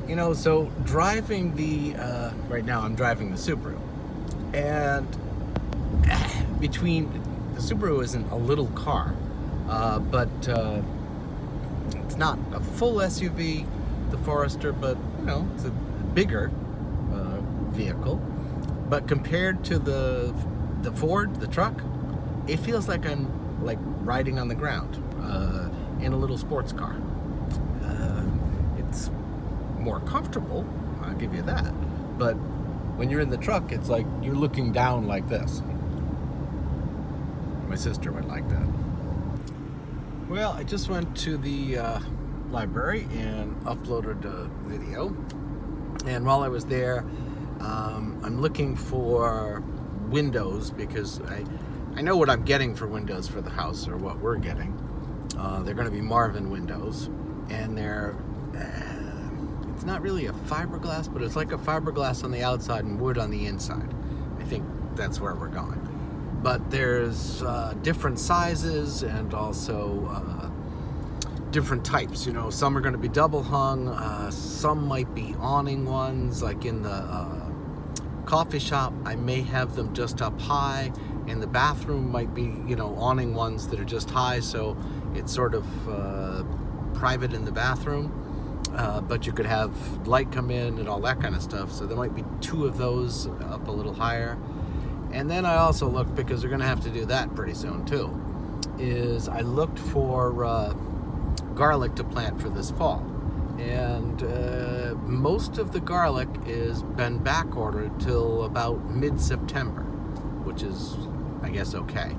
You know, so driving the, right now I'm driving the Subaru, and between, the Subaru isn't a little car, but it's not a full SUV, the Forester, but, you know, it's a bigger vehicle. But compared to the Ford, the truck, it feels like I'm like riding on the ground in a little sports car. It's more comfortable, I'll give you that. But when you're in the truck, it's like you're looking down like this. My sister would like that. Well, I just went to the library and uploaded a video. And while I was there, I'm looking for windows because I know what I'm getting for windows for the house, or what we're getting. They're going to be Marvin windows, and they're it's not really a fiberglass, but it's like a fiberglass on the outside and wood on the inside. I think that's where we're going. But there's different sizes and also different types. You know, some are going to be double hung, some might be awning ones, like in the coffee shop I may have them just up high. In the bathroom might be, you know, awning ones that are just high, so it's sort of private in the bathroom, but you could have light come in and all that kind of stuff. So there might be 2 of those up a little higher. And then I also looked, because we're going to have to do that pretty soon too, is I looked for garlic to plant for this fall. And most of the garlic is been back ordered till about mid-September, which is, I guess, okay.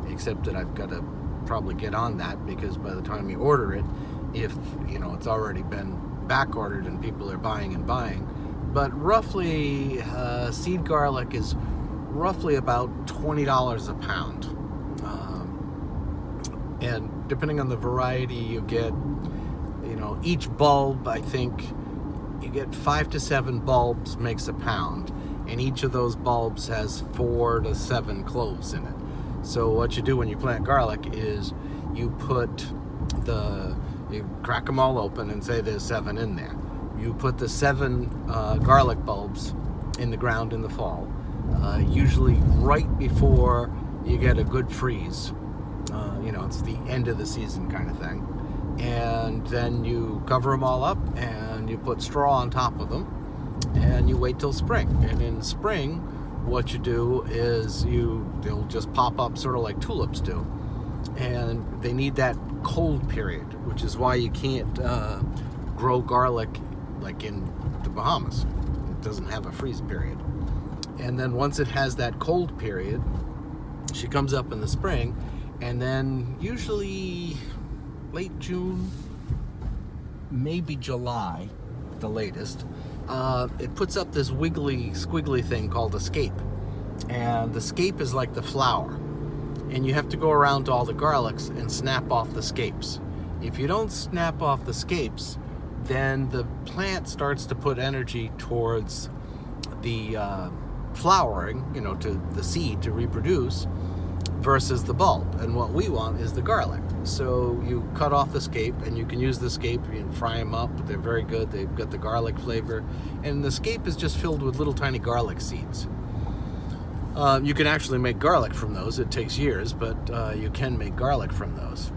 Except that I've got to probably get on that, because by the time you order it, if, you know, it's already been back ordered and people are buying and buying. But roughly, seed garlic is roughly about $20 a pound. And depending on the variety you get, you know, each bulb, I think you get 5 to 7 bulbs makes a pound, and each of those bulbs has 4 to 7 cloves in it. So what you do when you plant garlic is you crack them all open and say there's 7 in there. You put the 7 garlic bulbs in the ground in the fall, usually right before you get a good freeze. You know, it's the end of the season kind of thing. And then you cover them all up and you put straw on top of them, and you wait till spring. And in spring, what you do is they'll just pop up sort of like tulips do. And they need that cold period, which is why you can't grow garlic like in the Bahamas. It doesn't have a freeze period. And then once it has that cold period, she comes up in the spring, and then usually late June, maybe July, the latest, it puts up this wiggly, squiggly thing called a scape. And the scape is like the flower. And you have to go around to all the garlics and snap off the scapes. If you don't snap off the scapes, then the plant starts to put energy towards the flowering, you know, to the seed to reproduce, versus the bulb. And what we want is the garlic. So you cut off the scape, and you can use the scape, you can fry them up. They're very good. They've got the garlic flavor. And the scape is just filled with little tiny garlic seeds. You can actually make garlic from those. It takes years, but you can make garlic from those.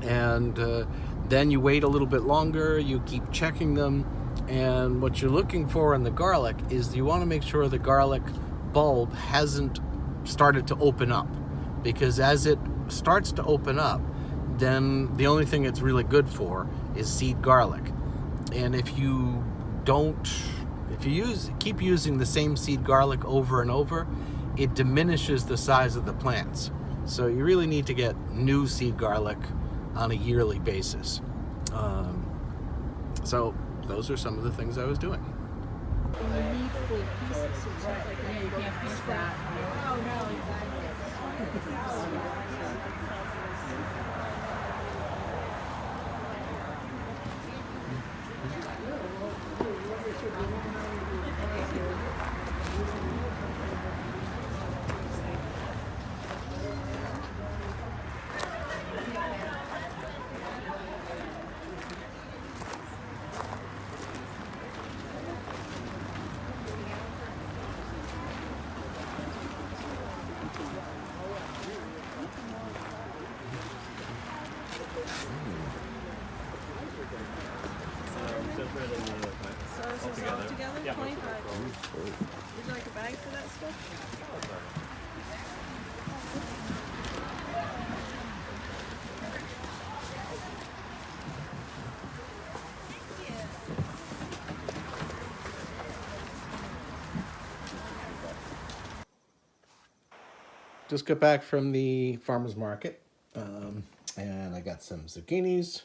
And then you wait a little bit longer, you keep checking them, and what you're looking for in the garlic is you want to make sure the garlic bulb hasn't started to open up, because as it starts to open up, then the only thing it's really good for is seed garlic. And if you keep using the same seed garlic over and over, it diminishes the size of the plants. So you really need to get new seed garlic on a yearly basis. So those are some of the things I was doing. is all together? Yeah. 25. Would you like a bag for that stuff? Just got back from the farmer's market, and I got some zucchinis,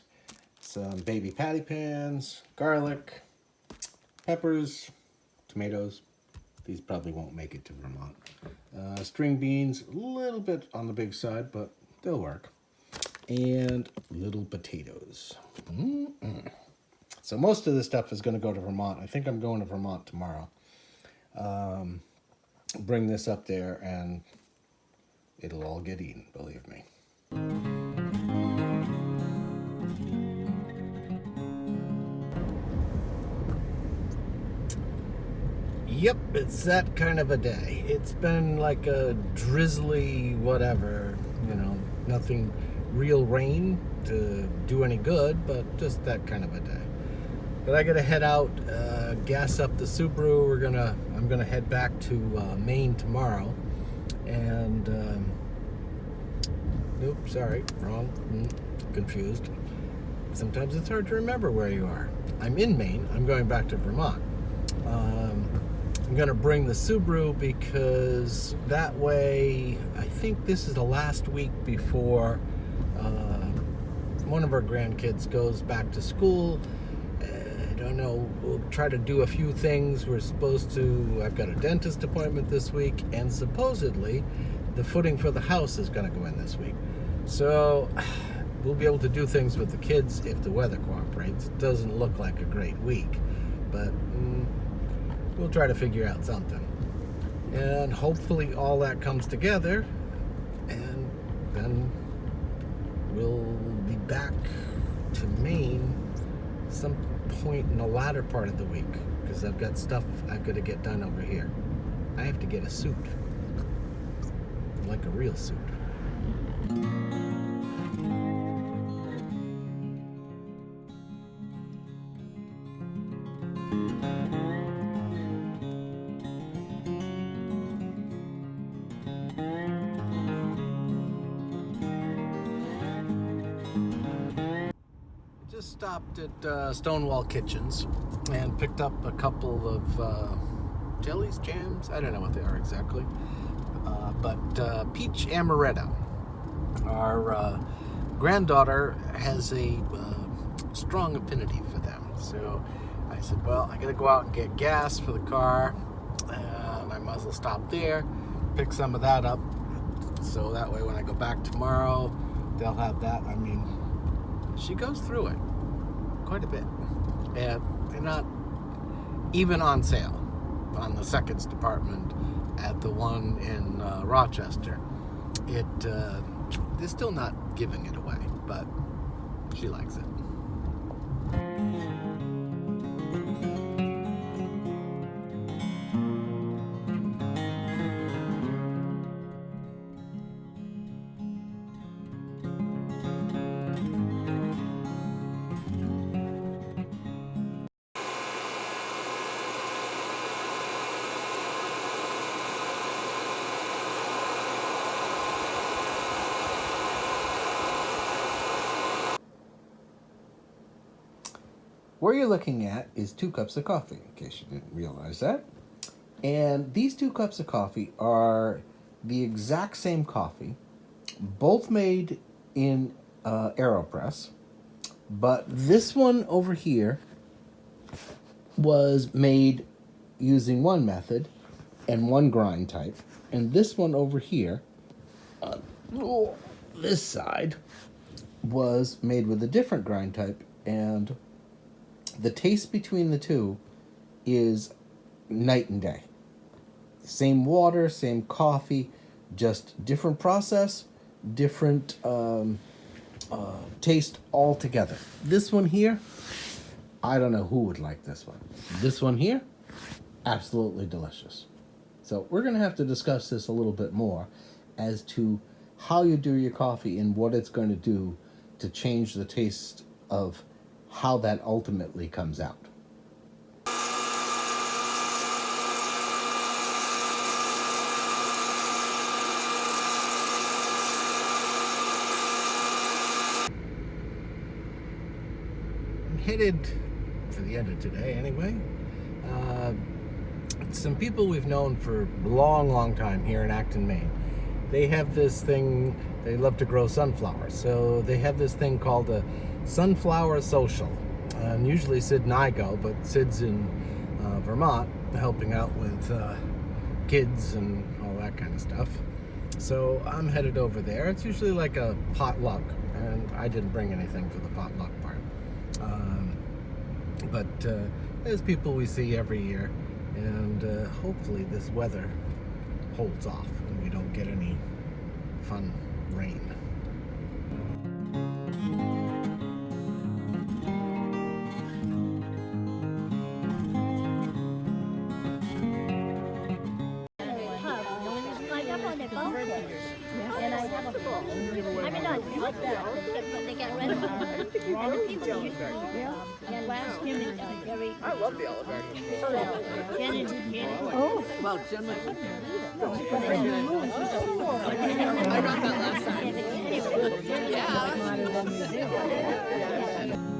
some baby patty pans, garlic, peppers, tomatoes. These probably won't make it to Vermont. String beans, a little bit on the big side, but they'll work. And little potatoes. So most of this stuff is going to go to Vermont. I think I'm going to Vermont tomorrow. Bring this up there and it'll all get eaten, believe me. Yep, it's that kind of a day. It's been like a drizzly whatever, you know, nothing real rain to do any good, but just that kind of a day. But I gotta head out, gas up the Subaru. I'm gonna head back to Maine tomorrow, and nope, sorry, wrong, confused. Sometimes it's hard to remember where you are. I'm in Maine. I'm going back to Vermont. I'm gonna bring the Subaru because that way, I think this is the last week before one of our grandkids goes back to school. I don't know, we'll try to do a few things. I've got a dentist appointment this week, and supposedly the footing for the house is gonna go in this week. So we'll be able to do things with the kids if the weather cooperates. It doesn't look like a great week, but we'll try to figure out something. And hopefully all that comes together, and then we'll be back to Maine some point in the latter part of the week, because I've got stuff I've got to get done over here. I have to get a suit, like a real suit. Just stopped at Stonewall Kitchens and picked up a couple of jellies, jams. I don't know what they are exactly, but peach amaretto. Our granddaughter has a strong affinity for them, so I said, well, I gotta go out and get gas for the car, and I might as well stop there, pick some of that up, so that way when I go back tomorrow, they'll have that. I mean, she goes through it quite a bit, and they're not even on sale on the seconds department at the one in Rochester. They're still not giving it away, but she likes it. What you're looking at is 2 cups of coffee, in case you didn't realize that. And these 2 cups of coffee are the exact same coffee, both made in AeroPress, but this one over here was made using one method and one grind type, and this one over here, this side, was made with a different grind type, and the taste between the two is night and day. Same water, same coffee, just different process, different taste altogether. This one here, I don't know who would like this one. This one here, absolutely delicious. So we're going to have to discuss this a little bit more as to how you do your coffee and what it's going to do to change the taste of how that ultimately comes out. headed, for the end of today anyway, some people we've known for a long time here in Acton, Maine. They have this thing, they love to grow sunflowers, so they have this thing called a sunflower social. And usually Sid and I go, but Sid's in Vermont helping out with kids and all that kind of stuff. So I'm headed over there. It's usually like a potluck, and I didn't bring anything for the potluck part. But there's people we see every year, and hopefully this weather holds off and we don't get any fun rain. And I have a full. I mean, not like that, but they get rid of it. And the people used to last him and Gary. I love the olive Canon. Oh, well, Jen was. I got that last time. Yeah.